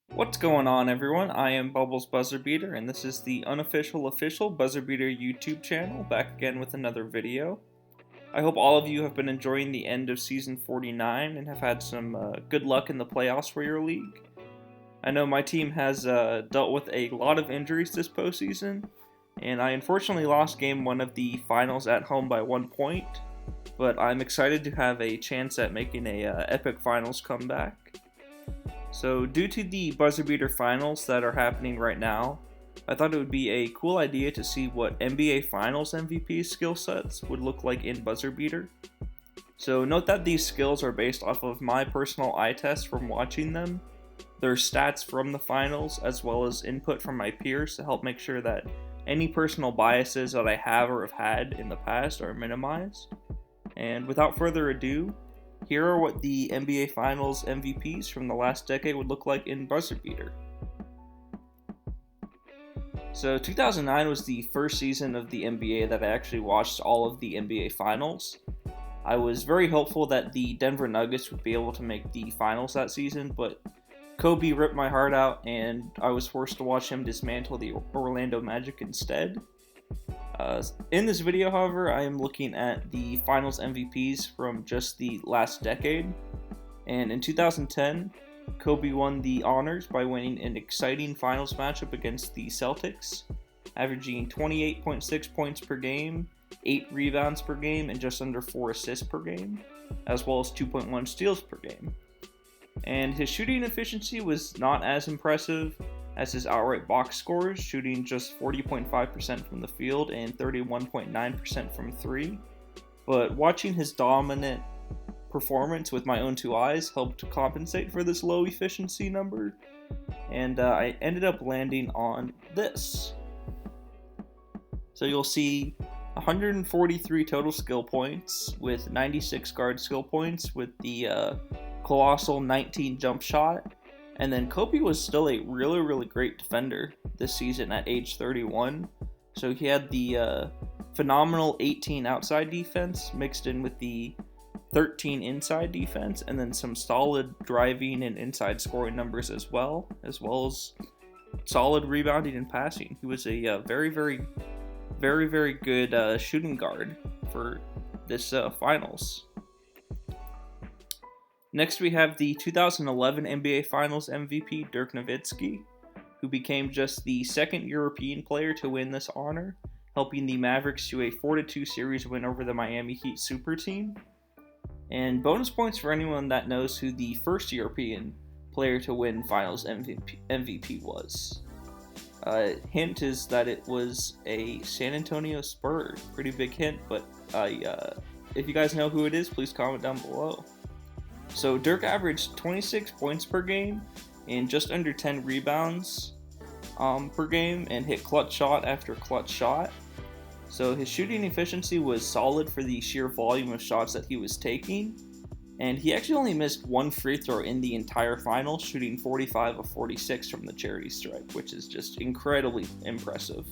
What's going on, everyone? I am Bubbles BuzzerBeater, and this is the unofficial official BuzzerBeater YouTube channel, back again with another video. I hope all of you have been enjoying the end of Season 49 and have had some good luck in the playoffs for your league. I know my team has dealt with a lot of injuries this postseason, and I unfortunately lost Game 1 of the finals at home by 1 point, but I'm excited to have a chance at making a epic finals comeback. So due to the BuzzerBeater finals that are happening right now, I thought it would be a cool idea to see what NBA Finals MVP skill sets would look like in BuzzerBeater. So note that these skills are based off of my personal eye test from watching them, their stats from the finals, as well as input from my peers to help make sure that any personal biases that I have or have had in the past are minimized. And without further ado, here are what the NBA Finals MVPs from the last decade would look like in BuzzerBeater. So 2009 was the first season of the NBA that I actually watched all of the NBA Finals. I was very hopeful that the Denver Nuggets would be able to make the finals that season, but Kobe ripped my heart out and I was forced to watch him dismantle the Orlando Magic instead. In this video, however, I am looking at the Finals MVPs from just the last decade, and in 2010, Kobe won the honors by winning an exciting Finals matchup against the Celtics, averaging 28.6 points per game, 8 rebounds per game, and just under 4 assists per game, as well as 2.1 steals per game. And his shooting efficiency was not as impressive as his outright box scores, shooting just 40.5% from the field and 31.9% from 3. But watching his dominant performance with my own two eyes helped compensate for this low efficiency number, and I ended up landing on this. So you'll see 143 total skill points with 96 guard skill points with the colossal 19 jump shot. And then Kobe was still a really great defender this season at age 31. So he had the phenomenal 18 outside defense mixed in with the 13 inside defense, and then some solid driving and inside scoring numbers as well as solid rebounding and passing. He was a very good shooting guard for this finals. Next, we have the 2011 NBA Finals MVP Dirk Nowitzki, who became just the second European player to win this honor, helping the Mavericks to a 4-2 series win over the Miami Heat super team. And bonus points for anyone that knows who the first European player to win Finals MVP was. Hint is that it was a San Antonio Spur. Pretty big hint, but if you guys know who it is, please comment down below. So Dirk averaged 26 points per game and just under 10 rebounds per game, and hit clutch shot after clutch shot. So his shooting efficiency was solid for the sheer volume of shots that he was taking, and he actually only missed one free throw in the entire final, shooting 45 of 46 from the charity stripe, which is just incredibly impressive.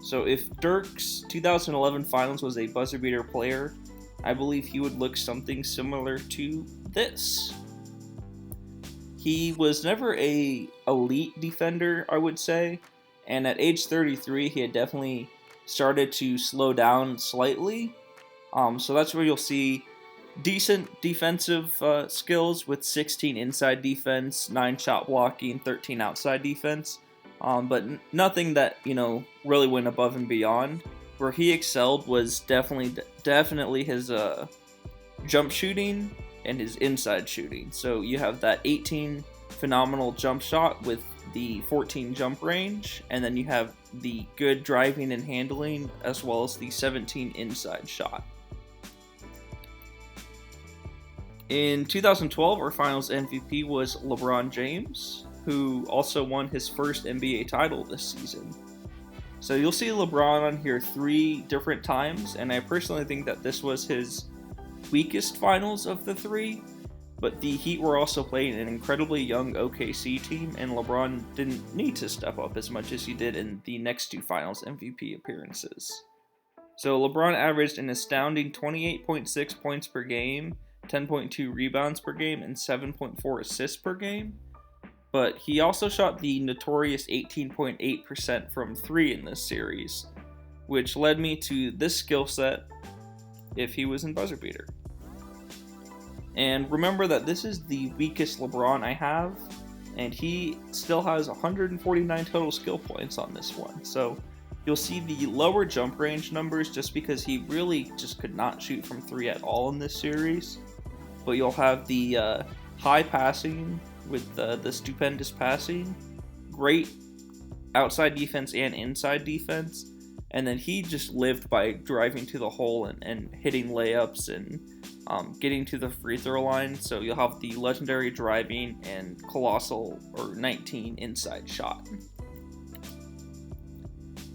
So if Dirk's 2011 Finals was a buzzer beater player, I believe he would look something similar to this. He was never an elite defender, I would say, and at age 33, he had definitely started to slow down slightly. So that's where you'll see decent defensive skills with 16 inside defense, 9 shot blocking, 13 outside defense, but nothing that, really went above and beyond. Where he excelled was definitely his jump shooting and his inside shooting. So you have that 18 phenomenal jump shot with the 14 jump range, and then you have the good driving and handling, as well as the 17 inside shot. In 2012, our Finals MVP was LeBron James, who also won his first NBA title this season. So you'll see LeBron on here 3 different times, and I personally think that this was his weakest finals of the 3, but the Heat were also playing an incredibly young OKC team, and LeBron didn't need to step up as much as he did in the next 2 finals MVP appearances. So LeBron averaged an astounding 28.6 points per game, 10.2 rebounds per game, and 7.4 assists per game. But he also shot the notorious 18.8% from 3 in this series, which led me to this skill set if he was in BuzzerBeater. And remember that this is the weakest LeBron I have, and he still has 149 total skill points on this one. So you'll see the lower jump range numbers just because he really just could not shoot from 3 at all in this series. But you'll have the high passing with the stupendous passing, great outside defense and inside defense, and then he just lived by driving to the hole and hitting layups and getting to the free throw line. So you'll have the legendary driving and colossal or 19 inside shot.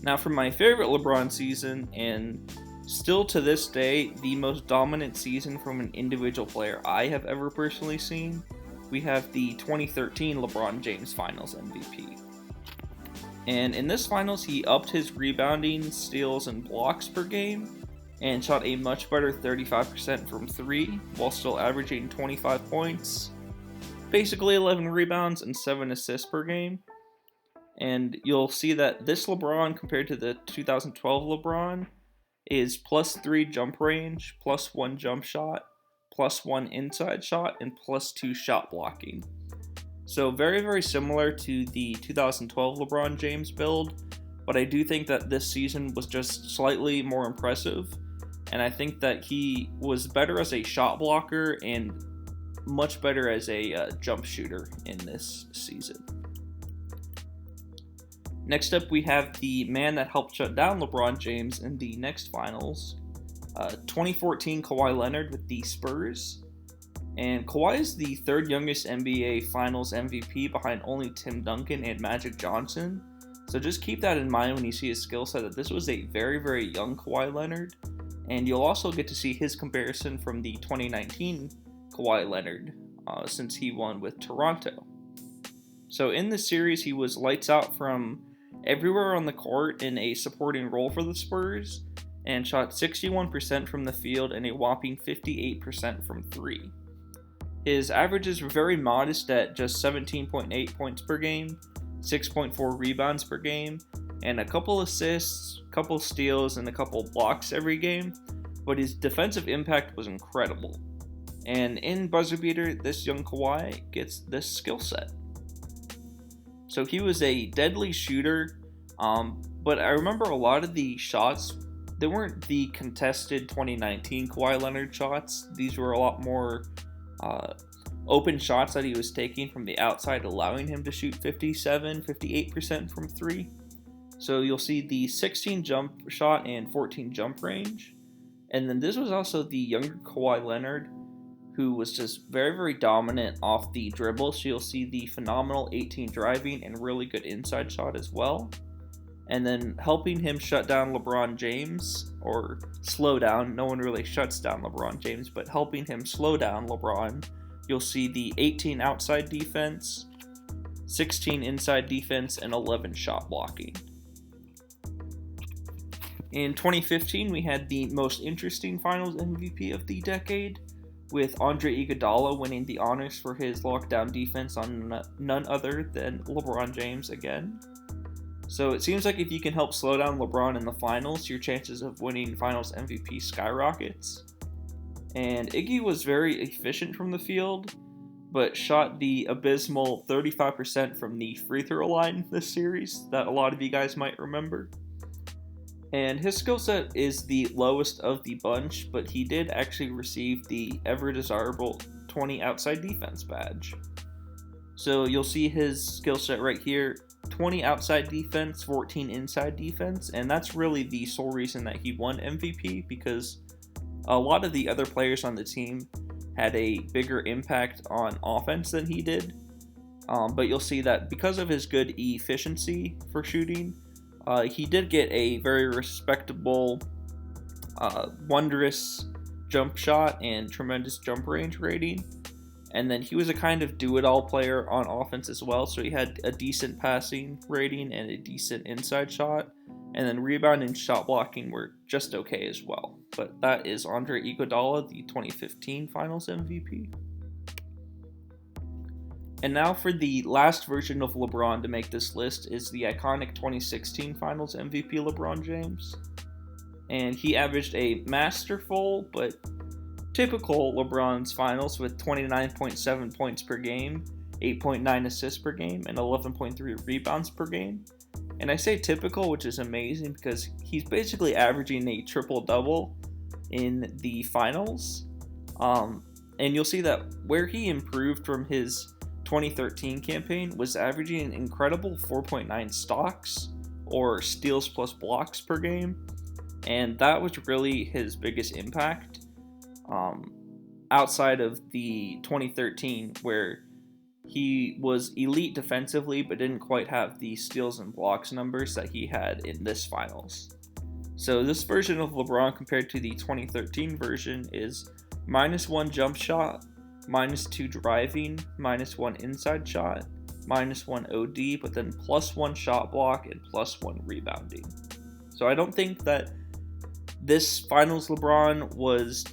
Now for my favorite LeBron season, and still to this day the most dominant season from an individual player I have ever personally seen, we have the 2013 LeBron James Finals MVP. And in this finals, he upped his rebounding, steals, and blocks per game, and shot a much better 35% from 3, while still averaging 25 points, basically 11 rebounds, and 7 assists per game. And you'll see that this LeBron, compared to the 2012 LeBron, is plus 3 jump range, plus 1 jump shot, plus 1 inside shot, and plus 2 shot blocking. So very, very similar to the 2012 LeBron James build, but I do think that this season was just slightly more impressive, and I think that he was better as a shot blocker and much better as a jump shooter in this season. Next up, we have the man that helped shut down LeBron James in the next finals, 2014 Kawhi Leonard with the Spurs. And Kawhi is the third youngest NBA Finals MVP behind only Tim Duncan and Magic Johnson. So just keep that in mind when you see his skill set, that this was a very, very young Kawhi Leonard. And you'll also get to see his comparison from the 2019 Kawhi Leonard, since he won with Toronto. So in this series, he was lights out from everywhere on the court in a supporting role for the Spurs, and shot 61% from the field and a whopping 58% from 3. His averages were very modest at just 17.8 points per game, 6.4 rebounds per game, and a couple assists, a couple steals, and a couple blocks every game, but his defensive impact was incredible. And in BuzzerBeater, this young Kawhi gets this skill set. So he was a deadly shooter, but I remember a lot of the shots, they weren't the contested 2019 Kawhi Leonard shots. These were a lot more open shots that he was taking from the outside, allowing him to shoot 58% from 3. So you'll see the 16 jump shot and 14 jump range. And then this was also the younger Kawhi Leonard, who was just very, very dominant off the dribble. So you'll see the phenomenal 18 driving and really good inside shot as well. And then helping him shut down LeBron James, or slow down. No one really shuts down LeBron James, but helping him slow down LeBron, you'll see the 18 outside defense, 16 inside defense, and 11 shot blocking. In 2015, we had the most interesting Finals MVP of the decade, with Andre Iguodala winning the honors for his lockdown defense on none other than LeBron James again. So it seems like if you can help slow down LeBron in the finals, your chances of winning Finals MVP skyrockets. And Iggy was very efficient from the field, but shot the abysmal 35% from the free throw line this series that a lot of you guys might remember. And his skill set is the lowest of the bunch, but he did actually receive the ever desirable 20 outside defense badge. So you'll see his skill set right here, 20 outside defense, 14 inside defense, and that's really the sole reason that he won MVP, because a lot of the other players on the team had a bigger impact on offense than he did. But you'll see that because of his good efficiency for shooting, he did get a very respectable, wondrous jump shot and tremendous jump range rating. And then he was a kind of do-it-all player on offense as well, so he had a decent passing rating and a decent inside shot. and then rebound and shot blocking were just okay as well. But that is Andre Iguodala, the 2015 Finals MVP. And now for the last version of LeBron to make this list is the iconic 2016 Finals MVP LeBron James. And he averaged a masterful but typical LeBron's finals with 29.7 points per game, 8.9 assists per game, and 11.3 rebounds per game. And I say typical, which is amazing because he's basically averaging a triple-double in the finals. And you'll see that where he improved from his 2013 campaign was averaging an incredible 4.9 stocks, or steals plus blocks per game. And that was really his biggest impact outside of the 2013, where he was elite defensively but didn't quite have the steals and blocks numbers that he had in this finals. So this version of LeBron compared to the 2013 version is -1 jump shot, -2 driving, -1 inside shot, -1 OD, but then +1 shot block and +1 rebounding. So I don't think that this finals LeBron was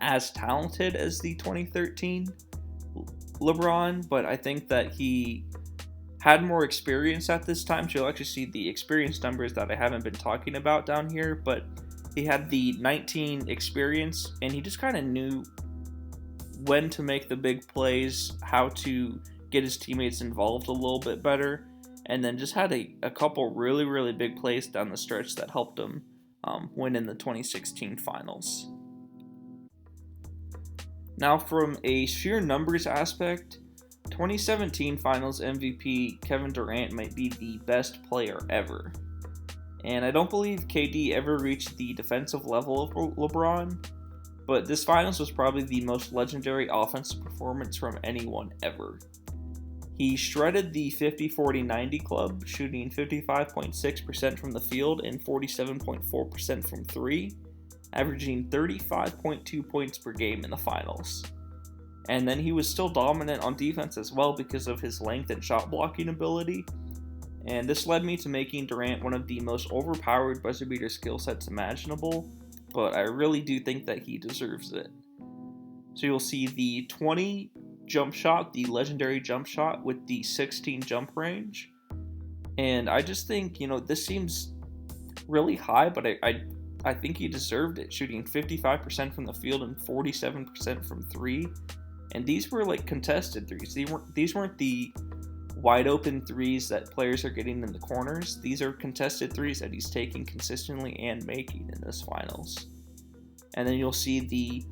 as talented as the 2013 LeBron, but I think that he had more experience at this time. So you'll actually see the experience numbers that I haven't been talking about down here, but he had the 19 experience, and he just kind of knew when to make the big plays, how to get his teammates involved a little bit better, and then just had a couple really, really big plays down the stretch that helped him win in the 2016 finals. Now, from a sheer numbers aspect, 2017 Finals MVP Kevin Durant might be the best player ever. And I don't believe KD ever reached the defensive level of LeBron, but this Finals was probably the most legendary offensive performance from anyone ever. He shredded the 50-40-90 club, shooting 55.6% from the field and 47.4% from three, averaging 35.2 points per game in the finals. And then he was still dominant on defense as well because of his length and shot blocking ability. And this led me to making Durant one of the most overpowered BuzzerBeater skill sets imaginable, but I really do think that he deserves it. So you'll see the 20 jump shot, the legendary jump shot with the 16 jump range. And I just think, this seems really high, but I think he deserved it, shooting 55% from the field and 47% from three. And these were like contested threes. These weren't the wide open threes that players are getting in the corners. These are contested threes that he's taking consistently and making in this finals. And then you'll see the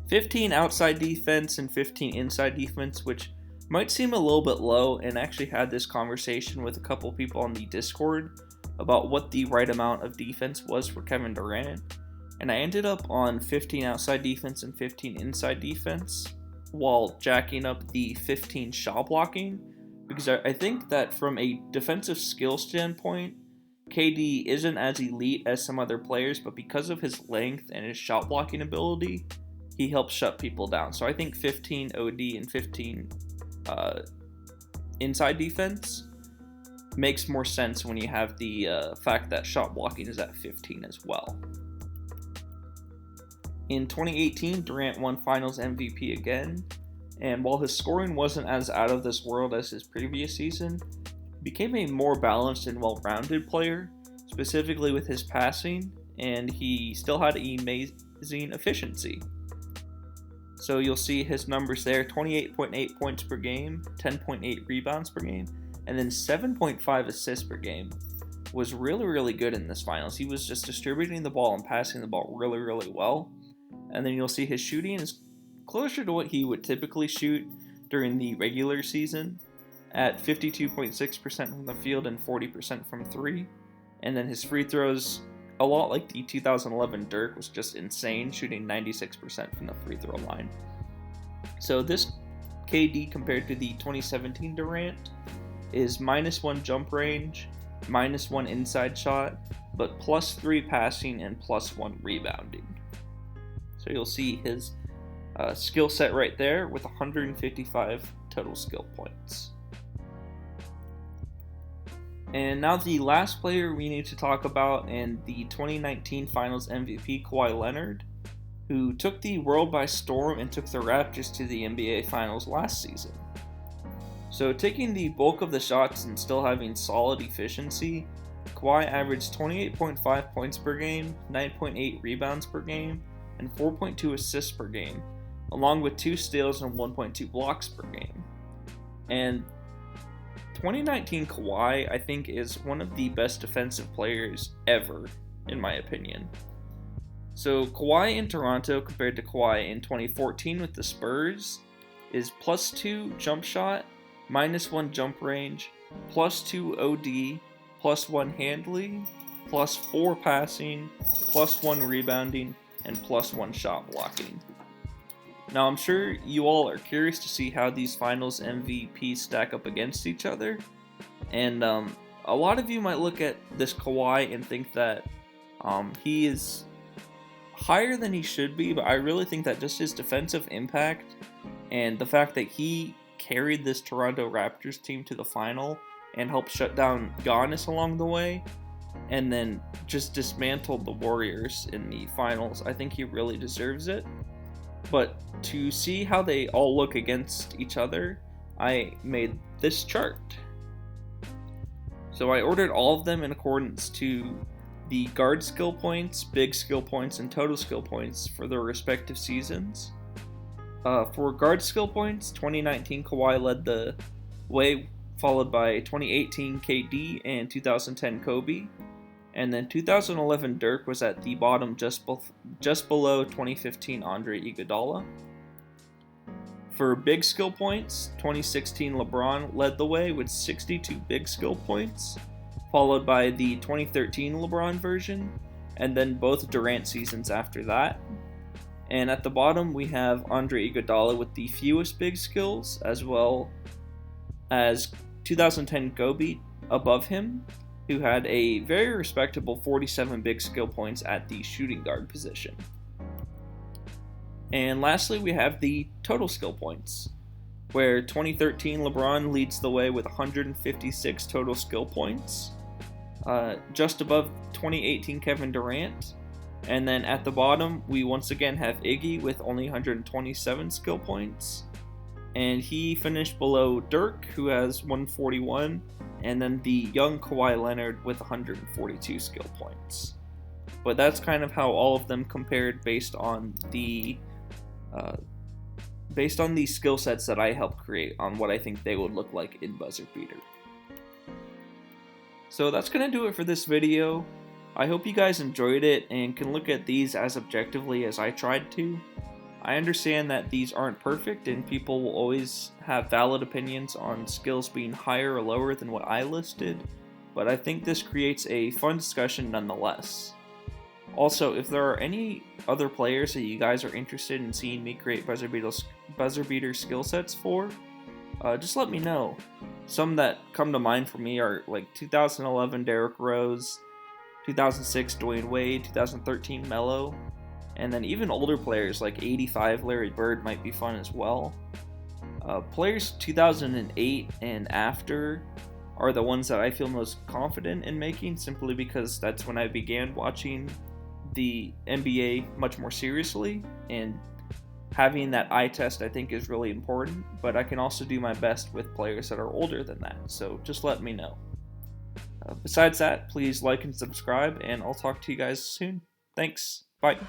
15 outside defense and 15 inside defense, which might seem a little bit low, and actually had this conversation with a couple people on the Discord about what the right amount of defense was for Kevin Durant. And I ended up on 15 outside defense and 15 inside defense, while jacking up the 15 shot blocking, because I think that from a defensive skill standpoint, KD isn't as elite as some other players, but because of his length and his shot blocking ability, he helps shut people down. So I think 15 OD and 15 inside defense makes more sense when you have the fact that shot blocking is at 15 as well. In 2018, Durant won Finals MVP again, and while his scoring wasn't as out of this world as his previous season, he became a more balanced and well-rounded player, specifically with his passing, and he still had amazing efficiency. So you'll see his numbers there, 28.8 points per game, 10.8 rebounds per game, and then 7.5 assists per game. Was really, really good in this finals. He was just distributing the ball and passing the ball really, really well. And then you'll see his shooting is closer to what he would typically shoot during the regular season at 52.6% from the field and 40% from three. And then his free throws, a lot like the 2011 Dirk, was just insane, shooting 96% from the free throw line. So this KD compared to the 2017 Durant is -1 jump range, -1 inside shot, but +3 passing and +1 rebounding. So you'll see his skill set right there with 155 total skill points. And now the last player we need to talk about, and the 2019 Finals MVP Kawhi Leonard, who took the world by storm and took the Raptors to the NBA Finals last season. So taking the bulk of the shots and still having solid efficiency, Kawhi averaged 28.5 points per game, 9.8 rebounds per game, and 4.2 assists per game, along with 2 steals and 1.2 blocks per game. And 2019 Kawhi, I think, is one of the best defensive players ever, in my opinion. So Kawhi in Toronto compared to Kawhi in 2014 with the Spurs is +2 jump shot, -1 jump range, +2 OD, +1 handling, +4 passing, +1 rebounding, and +1 shot blocking. Now, I'm sure you all are curious to see how these Finals MVPs stack up against each other, and a lot of you might look at this Kawhi and think that he is higher than he should be, but I really think that just his defensive impact and the fact that he carried this Toronto Raptors team to the final and helped shut down Giannis along the way, and then just dismantled the Warriors in the finals, I think he really deserves it. But to see how they all look against each other, I made this chart. So I ordered all of them in accordance to the guard skill points, big skill points, and total skill points for their respective seasons. For guard skill points, 2019 Kawhi led the way, followed by 2018 KD and 2010 Kobe. And then 2011 Dirk was at the bottom, just below 2015 Andre Iguodala. For big skill points, 2016 LeBron led the way with 62 big skill points, followed by the 2013 LeBron version, and then both Durant seasons after that. And at the bottom we have Andre Iguodala with the fewest big skills, as well as 2010 Kobe above him, who had a very respectable 47 big skill points at the shooting guard position. And lastly, we have the total skill points, where 2013 LeBron leads the way with 156 total skill points, just above 2018 Kevin Durant. And then at the bottom, we once again have Iggy with only 127 skill points, and he finished below Dirk, who has 141, and then the young Kawhi Leonard with 142 skill points. But that's kind of how all of them compared based on the skill sets that I helped create on what I think they would look like in BuzzerBeater. So that's going to do it for this video. I hope you guys enjoyed it and can look at these as objectively as I tried to. I understand that these aren't perfect and people will always have valid opinions on skills being higher or lower than what I listed, but I think this creates a fun discussion nonetheless. Also, if there are any other players that you guys are interested in seeing me create BuzzerBeater skill sets for, just let me know. Some that come to mind for me are like 2011 Derrick Rose, 2006 Dwayne Wade, 2013 Melo, and then even older players like 85 Larry Bird might be fun as well. Players 2008 and after are the ones that I feel most confident in making, simply because that's when I began watching the NBA much more seriously, and having that eye test I think is really important, but I can also do my best with players that are older than that, so just let me know. Besides that, please like and subscribe, and I'll talk to you guys soon. Thanks. Bye.